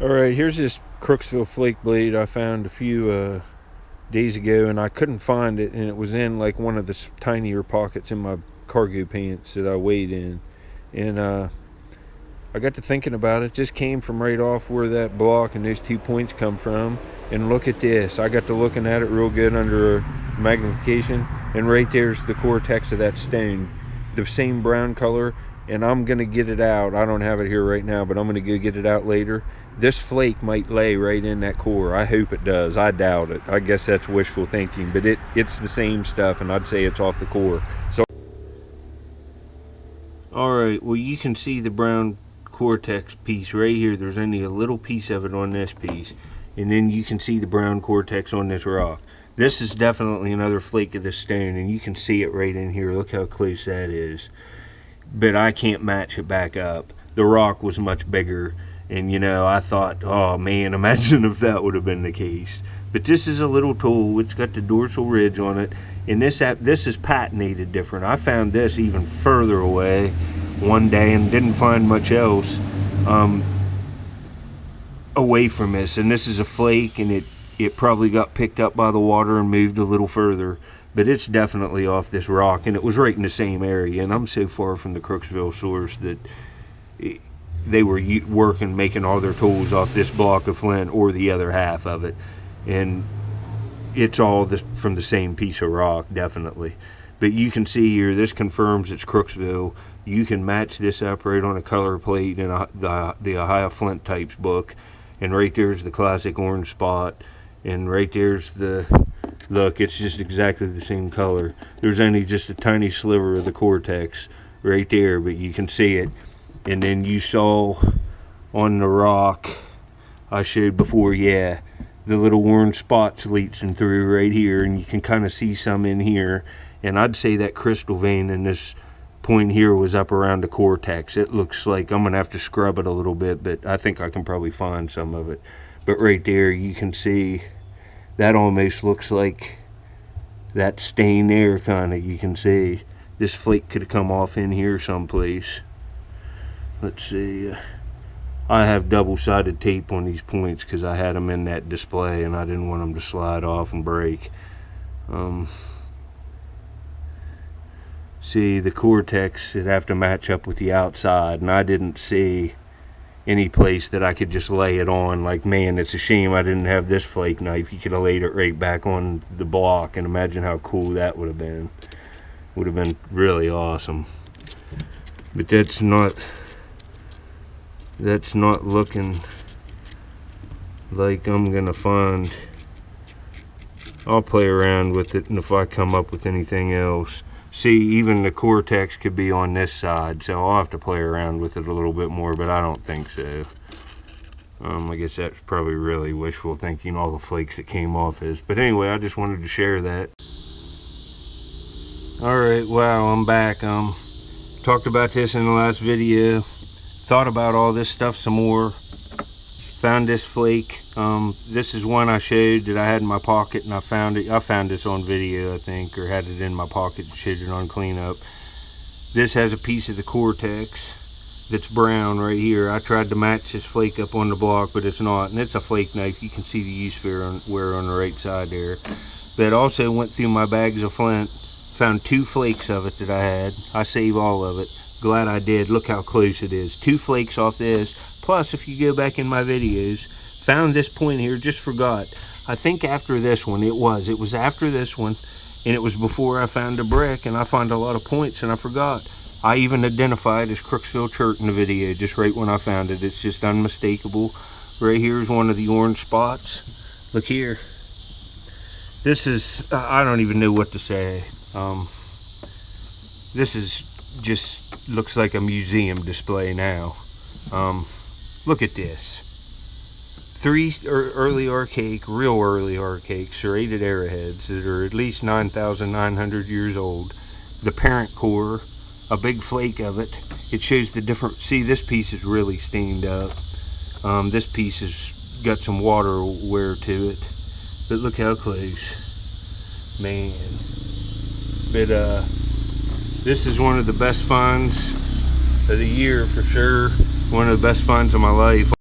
Alright, here's this Crooksville flake blade I found a few days ago, and I couldn't find it, and it was in like one of the tinier pockets in my cargo pants that I weighed in. And I got to thinking about it. Just came from right off where that block and those 2 points come from. And look at this. I got to looking at it real good under magnification, and right there's the cortex of that stone, the same brown color. And I'm gonna get it out. I don't have it here right now, but I'm gonna go get it out later. This flake might lay right in that core. I hope it does. I doubt it. I guess that's wishful thinking, but it's the same stuff, and I'd say it's off the core. So, all right, well, you can see the brown cortex piece right here. There's only a little piece of it on this piece, and then you can see the brown cortex on this rock. This is definitely another flake of the stone, and you can see it right in here. Look how close that is. But I can't match it back up. The rock was much bigger, and you know, I thought, oh man, imagine if that would have been the case. But this is a little tool. It's got the dorsal ridge on it, and this is patinated different. I found this even further away one day and didn't find much else away from this. And this is a flake, and it probably got picked up by the water and moved a little further. But it's definitely off this rock, and it was right in the same area. And I'm so far from the Crooksville source that they were working, making all their tools off this block of flint or the other half of it. And it's all from the same piece of rock, definitely. But you can see here, this confirms it's Crooksville. You can match this up right on a color plate in the Ohio Flint Types book. And right there's the classic orange spot. And right there's the... Look, it's just exactly the same color. There's only just a tiny sliver of the cortex right there, but you can see it. And then you saw on the rock I showed before, yeah, the little orange spots leaching through right here, and you can kind of see some in here. And I'd say that crystal vein in this point here was up around the cortex. It looks like I'm gonna have to scrub it a little bit, but I think I can probably find some of it. But right there you can see that almost looks like that stain there, kind of. You can see this flake could have come off in here someplace. Let's see. I have double-sided tape on these points because I had them in that display and I didn't want them to slide off and break. See, the cortex would have to match up with the outside, and I didn't see any place that I could just lay it on. Like, man, it's a shame I didn't have this flake knife. You could have laid it right back on the block, and imagine how cool that would have been. Would have been really awesome. But that's not looking like I'm gonna find. I'll play around with it, and if I come up with anything else. See, even the cortex could be on this side, so I'll have to play around with it a little bit more, but I don't think so. I guess that's probably really wishful thinking, all the flakes that came off is. But anyway, I just wanted to share that. Alright, wow, I'm back. Talked about this in the last video. Thought about all this stuff some more. Found this flake. This is one I showed that I had in my pocket, and I found it. I found this on video, I think, or had it in my pocket and showed it on cleanup. This has a piece of the cortex that's brown right here. I tried to match this flake up on the block, but it's not, and it's a flake knife. You can see the use wear on the right side there. But also went through my bags of flint, found 2 flakes of it that I had. I saved all of it. Glad I did. Look how close it is. 2 flakes off this. Plus, if you go back in my videos, found this point here, just forgot. I think after this one, it was after this one, and it was before I found a brick, and I found a lot of points, and I forgot. I even identified as Crooksville Church in the video, just right when I found it. It's just unmistakable. Right here is one of the orange spots. Look here. This is, I don't even know what to say. This is just, looks like a museum display now. Look at this. 3 early archaic, real early archaic serrated arrowheads that are at least 9,900 years old. The parent core, a big flake of it. It shows the different, see, this piece is really stained up. This piece has got some water wear to it. But look how close. Man. But this is one of the best finds of the year for sure. One of the best finds of my life.